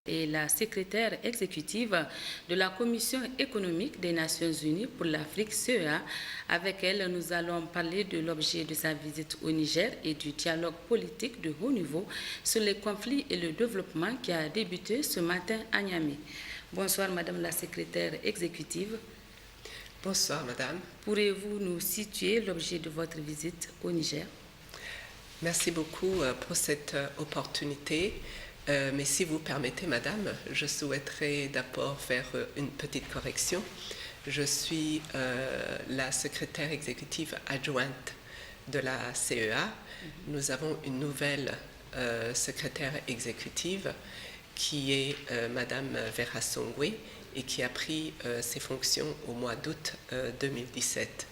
Et la secrétaire exécutive de la Commission économique des Nations Unies pour l'Afrique, CEA. Avec elle, nous allons parler de l'objet de sa visite au Niger et du dialogue politique de haut niveau sur les conflits et le développement qui a débuté ce matin à Niamey. Bonsoir, Madame la secrétaire exécutive. Bonsoir, Madame. Pourriez-vous nous situer l'objet de votre visite au Niger? Merci beaucoup pour cette opportunité. Mais si vous permettez, Madame, je souhaiterais d'abord faire une petite correction. Je suis la secrétaire exécutive adjointe de la CEA. Nous avons une nouvelle secrétaire exécutive qui est Madame Vera Songwe et qui a pris ses fonctions au mois d'août 2017.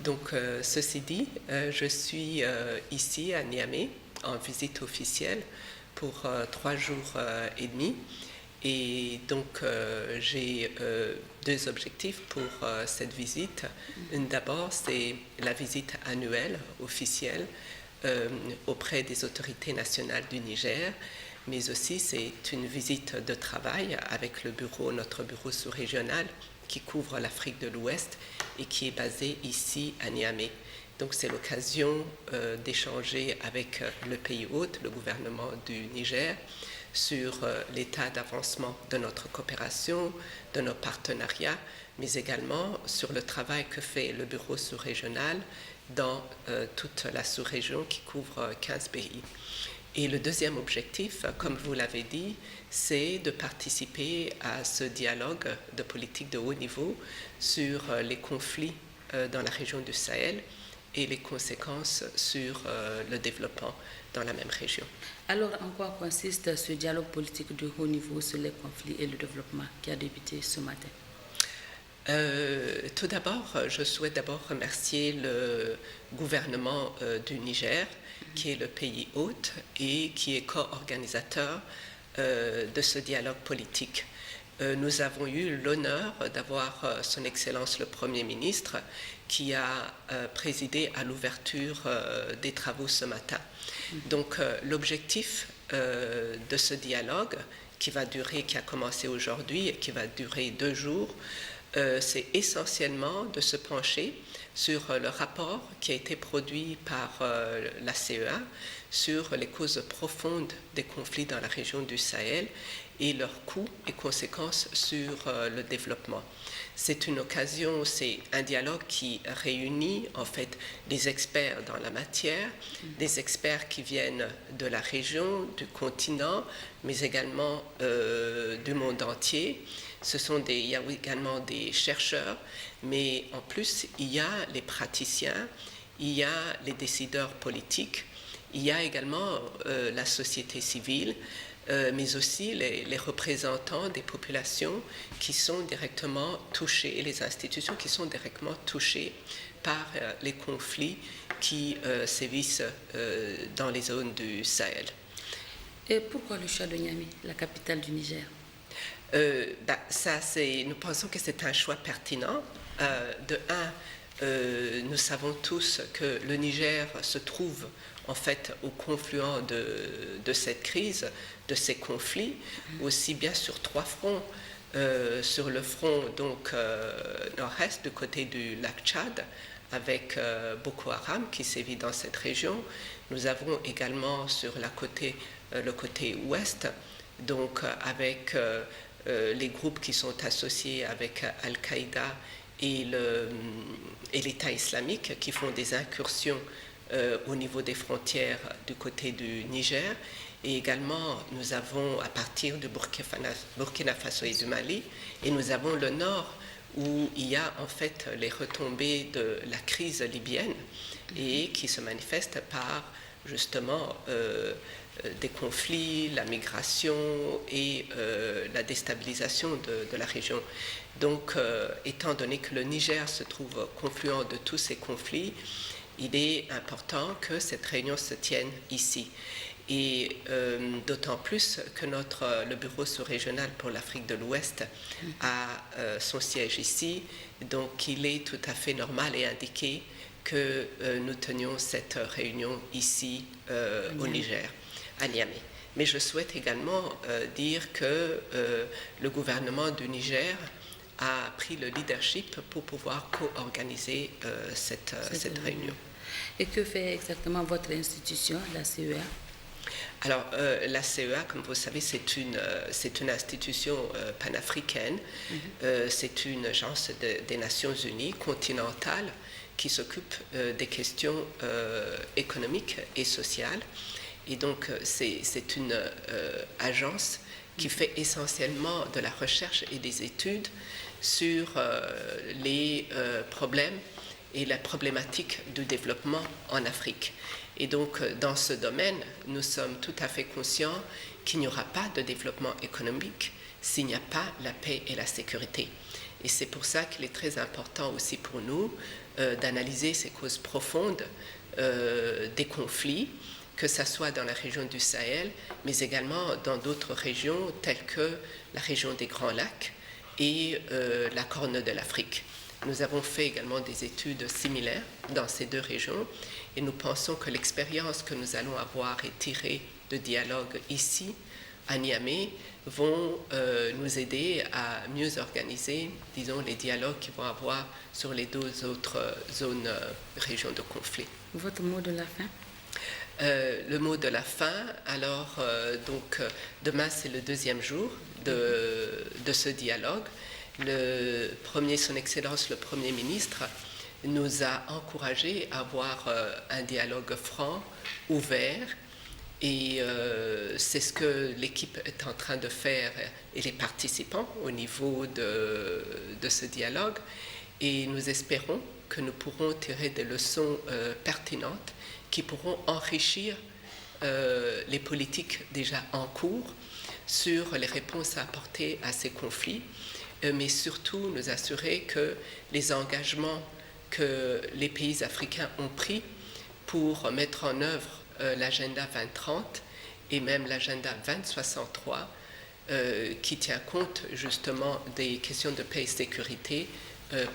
Donc, ceci dit, je suis ici à Niamey en visite officielle pour 3 jours et demi. Et donc, j'ai 2 objectifs pour cette visite. D'abord, c'est la visite annuelle officielle auprès des autorités nationales du Niger, mais aussi c'est une visite de travail avec notre bureau sous-régional qui couvre l'Afrique de l'Ouest et qui est basé ici à Niamey. Donc c'est l'occasion d'échanger avec le pays hôte, le gouvernement du Niger, sur l'état d'avancement de notre coopération, de nos partenariats, mais également sur le travail que fait le bureau sous-régional dans toute la sous-région qui couvre 15 pays. Et le deuxième objectif, comme vous l'avez dit, c'est de participer à ce dialogue de politique de haut niveau sur les conflits dans la région du Sahel et les conséquences sur le développement dans la même région. Alors, en quoi consiste ce dialogue politique de haut niveau sur les conflits et le développement qui a débuté ce matin? Tout d'abord, je souhaite d'abord remercier le gouvernement du Niger, qui est le pays hôte et qui est co-organisateur de ce dialogue politique. Nous avons eu l'honneur d'avoir son Excellence le Premier ministre qui a présidé à l'ouverture des travaux ce matin. Donc l'objectif de ce dialogue qui a commencé aujourd'hui et qui va durer 2 jours, c'est essentiellement de se pencher sur le rapport qui a été produit par la CEA sur les causes profondes des conflits dans la région du Sahel et leurs coûts et conséquences sur le développement. C'est une occasion, c'est un dialogue qui réunit en fait des experts dans la matière, des experts qui viennent de la région, du continent, mais également du monde entier. Il y a également des chercheurs, mais en plus, il y a les praticiens, il y a les décideurs politiques, il y a également la société civile, mais aussi les représentants des populations qui sont directement touchées, et les institutions qui sont directement touchées par les conflits qui sévissent dans les zones du Sahel. Et pourquoi le choix de Niamey, la capitale du Niger? Nous pensons que c'est un choix pertinent. Nous savons tous que le Niger se trouve en fait au confluent de cette crise, de ces conflits, aussi bien sur 3 fronts. Sur le front donc nord-est du côté du lac Tchad avec Boko Haram qui sévit dans cette région. Nous avons également sur le côté ouest donc avec les groupes qui sont associés avec Al-Qaïda et l'État islamique qui font des incursions au niveau des frontières du côté du Niger. Et également, nous avons à partir du Burkina Faso et du Mali, et nous avons le nord où il y a en fait les retombées de la crise libyenne et qui se manifestent par justement des conflits, la migration et la déstabilisation de la région. Donc, étant donné que le Niger se trouve confluent de tous ces conflits, il est important que cette réunion se tienne ici. Et d'autant plus que le bureau sous-régional pour l'Afrique de l'Ouest a son siège ici, donc il est tout à fait normal et indiqué que nous tenions cette réunion ici au Niger, à Niamey. Mais je souhaite également dire que le gouvernement du Niger a pris le leadership pour pouvoir co-organiser cette réunion. Et que fait exactement votre institution, la CEA? Alors, la CEA, comme vous savez, c'est une institution panafricaine. C'est une agence des Nations Unies continentale qui s'occupe des questions économiques et sociales. Et donc, c'est une agence qui fait essentiellement de la recherche et des études sur les problèmes et la problématique du développement en Afrique. Et donc, dans ce domaine, nous sommes tout à fait conscients qu'il n'y aura pas de développement économique s'il n'y a pas la paix et la sécurité. Et c'est pour ça qu'il est très important aussi pour nous d'analyser ces causes profondes des conflits, que ce soit dans la région du Sahel, mais également dans d'autres régions telles que la région des Grands Lacs et la Corne de l'Afrique. Nous avons fait également des études similaires dans ces deux régions et nous pensons que l'expérience que nous allons avoir et tirer de dialogue ici à Niamey vont nous aider à mieux organiser, disons, les dialogues qui vont avoir sur les deux autres zones, régions de conflit. Votre mot de la fin? Le mot de la fin, alors, demain c'est le deuxième jour de ce dialogue. Le premier, Son Excellence le Premier ministre, nous a encouragés à avoir un dialogue franc, ouvert, et c'est ce que l'équipe est en train de faire et les participants au niveau de ce dialogue. Et nous espérons que nous pourrons tirer des leçons pertinentes qui pourront enrichir les politiques déjà en cours sur les réponses à apporter à ces conflits, mais surtout nous assurer que les engagements que les pays africains ont pris pour mettre en œuvre l'agenda 2030 et même l'agenda 2063, qui tient compte justement des questions de paix et sécurité,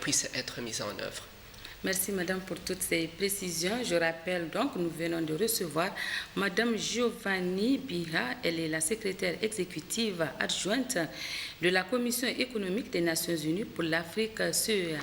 puissent être mis en œuvre. Merci Madame pour toutes ces précisions. Je rappelle donc, nous venons de recevoir Madame Giovanni Biha. Elle est la secrétaire exécutive adjointe de la Commission économique des Nations Unies pour l'Afrique CEA.